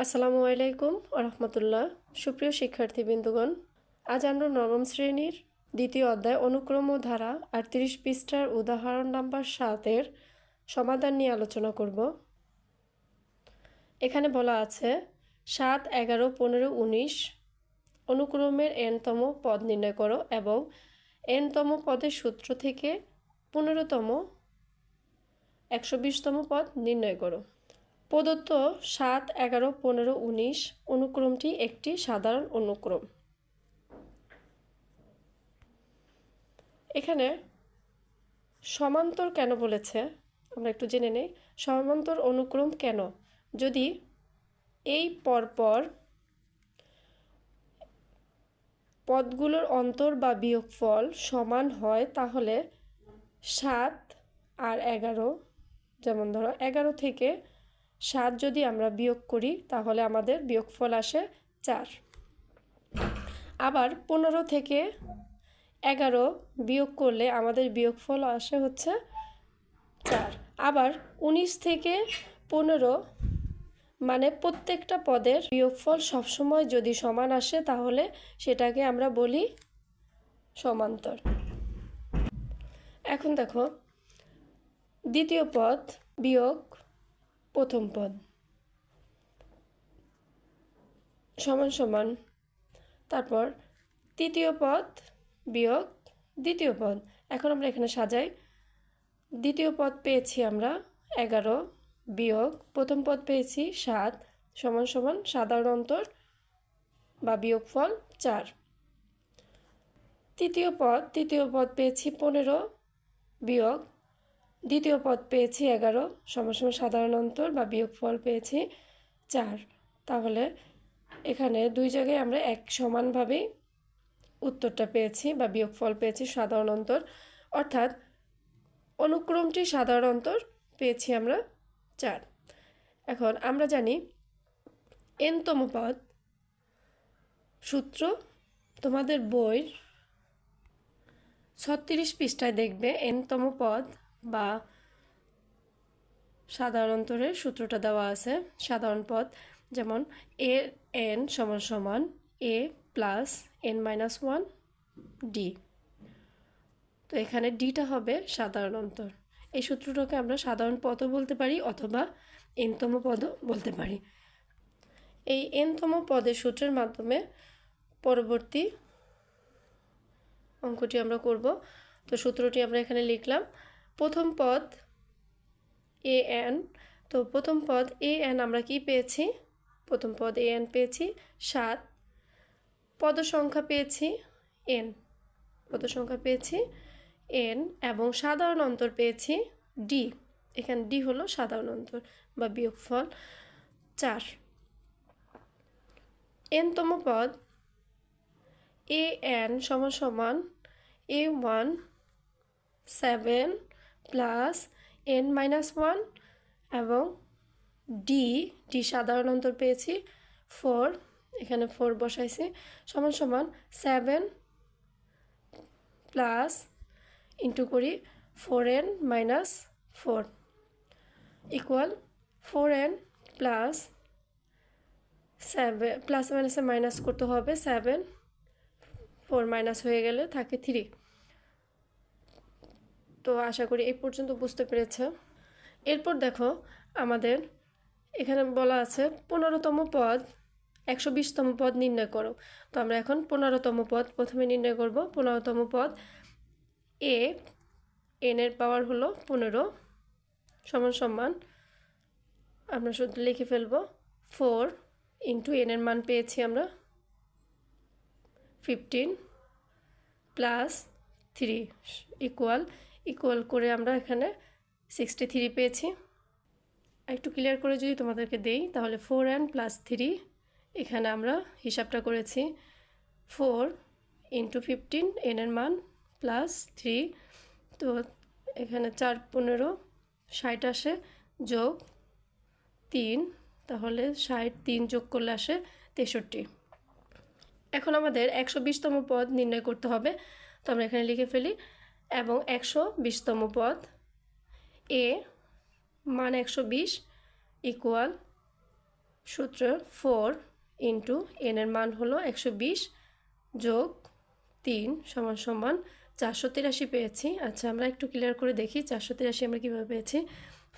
আসসালামু আলাইকুম রহমতুল্লাহ। সুপ্রিয় শিক্ষার্থীবৃন্দগণ, আজ আমরা নবম শ্রেণীর দ্বিতীয় অধ্যায় অনুক্রম ও ধারা ৩৮ পৃষ্ঠার উদাহরণ নাম্বার ৭-এর সমাধান নিয়ে আলোচনা করব। এখানে বলা আছে ৭, ১১, ১৫, ১৯ অনুক্রমের n-তম পদ নির্ণয় করো এবং n-তম পদের সূত্র থেকে ১৫তম ১২০তম পদ নির্ণয় করো। প্রদত্ত ৭, ১১, ১৫, ১৯ অনুক্রমটি একটি সাধারণ অনুক্রম। এখানে সমান্তর কেন বলেছে আমরা একটু জেনে নেই। সমান্তর অনুক্রম কেন? যদি এই পরপর পদগুলোর অন্তর বা বিয়োগফল সমান হয় তাহলে ৭ আর ১১, যেমন ধরো ১১ থেকে ৭ যদি আমরা বিয়োগ করি তাহলে আমাদের বিয়োগফল আসে ৪। আবার ১৫ থেকে ১১ বিয়োগ করলে আমাদের বিয়োগফল আসে হচ্ছে ৪। আবার ১৯ থেকে ১৫, মানে প্রত্যেকটা পদের বিয়োগফল সবসময় যদি সমান আসে তাহলে সেটাকে আমরা বলি সমান্তর। এখন দেখো, দ্বিতীয় পদ বিয়োগ প্রথম পদ সমান সমান, তারপর তৃতীয় পদ বিয়োগ দ্বিতীয় পদ। এখন আমরা এখানে সাজাই। দ্বিতীয় পদ পেয়েছি আমরা ১১ বিয়োগ প্রথম পদ পেয়েছি ৭ সমান সমান সাধারণ অন্তর বা বিয়োগফল ৪। তৃতীয় পদ পেয়েছি ১৫ বিয়োগ দ্বিতীয় পদ পেয়েছি ১১ সমান সমান সাধারণ অন্তর বা বিয়োগফল পেয়েছি ৪। তাহলে এখানে দুই জায়গায় আমরা এক সমানভাবেই উত্তরটা পেয়েছি বা বিয়োগফল পেয়েছি সাধারণ অন্তর, অর্থাৎ অনুক্রমটি সাধারণ অন্তর পেয়েছি আমরা ৪। এখন আমরা জানি n-তম পদ সূত্র, তোমাদের বইয়ের ৩৬ পৃষ্ঠায় দেখবে n-তম পদ বা সাধারণ অন্তরের সূত্রটা দেওয়া আছে। সাধারণ পদ যেমন an সমান সমান a প্লাস n-1 d। তো এখানে ডিটা হবে সাধারণ অন্তর। এই সূত্রটাকে আমরা সাধারণ পদও বলতে পারি অথবা n-তম পদও বলতে পারি। এই n-তম পদের সূত্রের মাধ্যমে পরবর্তী অঙ্কটি আমরা করব। তো সূত্রটি আমরা এখানে লিখলাম। প্রথম পদ an, তো প্রথম পদ an আমরা কি পেয়েছি? প্রথম পদ an পেয়েছি ৭, পদ সংখ্যা পেয়েছি n এবং সাধারণ অন্তর পেয়েছি d। এখানে d হলো সাধারণ অন্তর বা বিয়োগফল ৪। n-তম পদ an সমান সমান a1 7 প্লাস n-1 এবং d সাধারণ অন্তর পেয়েছি 4, এখানে 4 বসাইছি, সমান সমান 7 প্লাস ইন্টু করি 4n-4 equal 4n plus 7 plus মাইনাসে মাইনাস করতে হবে 7, 4 মাইনাস হয়ে গেলে থাকে 3। তো আশা করি এই পর্যন্ত বুঝতে পেরেছ। এরপর দেখো, আমাদের এখানে বলা আছে 15তম পদ 120তম পদ নির্ণয় করো। তো আমরা এখন 15তম পদ প্রথমে নির্ণয় করব। 15তম পদ n এর পাওয়ার হলো 15 সমান সমান, আমরা শুধু লিখে ফেলব 4 ইন্টু n এর মান পেয়েছি আমরা 15 প্লাস 3 ইকুয়াল করে আমরা এখানে 63 পেয়েছি। একটু ক্লিয়ার করে যদি তোমাদেরকে দেই তাহলে 4n প্লাস 3, এখানে আমরা হিসাবটা করেছি 4 ইন্টু 15 n এর মান প্লাস 3, তো এখানে 4 15 60 আসে যোগ 3, তাহলে 60 3 যোগ করলে আসে 63। এখন আমাদের 120তম পদ নির্ণয় করতে হবে। তো আমরা এখানে লিখে ফেলি এবং 120তম পদ a মান 120 ইকুয়াল সূত্র 4 ইন্টু এন এর মান হলো 120 যোগ 3 সমান সমান 483 পেয়েছি। আচ্ছা আমরা একটু ক্লিয়ার করে দেখি 483 আমরা কীভাবে পেয়েছি।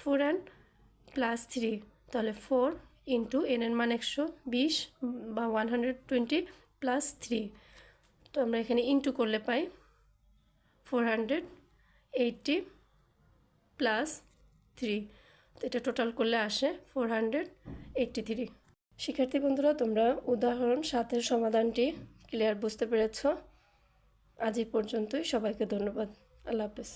4n প্লাস 3, তাহলে 4 ইন্টু এন এর মান 120 বা 120 প্লাস 3, তো আমরা এখানে ইন্টু করলে পাই 480 প্লাস 3, তো এটা টোটাল করলে আসে 483। শিক্ষার্থী বন্ধুরা, তোমরা উদাহরণ 7-এর সমাধানটি ক্লিয়ার বুঝতে পেরেছ। আজ এই পর্যন্তই। সবাইকে ধন্যবাদ। আল্লাহ হাফেজ।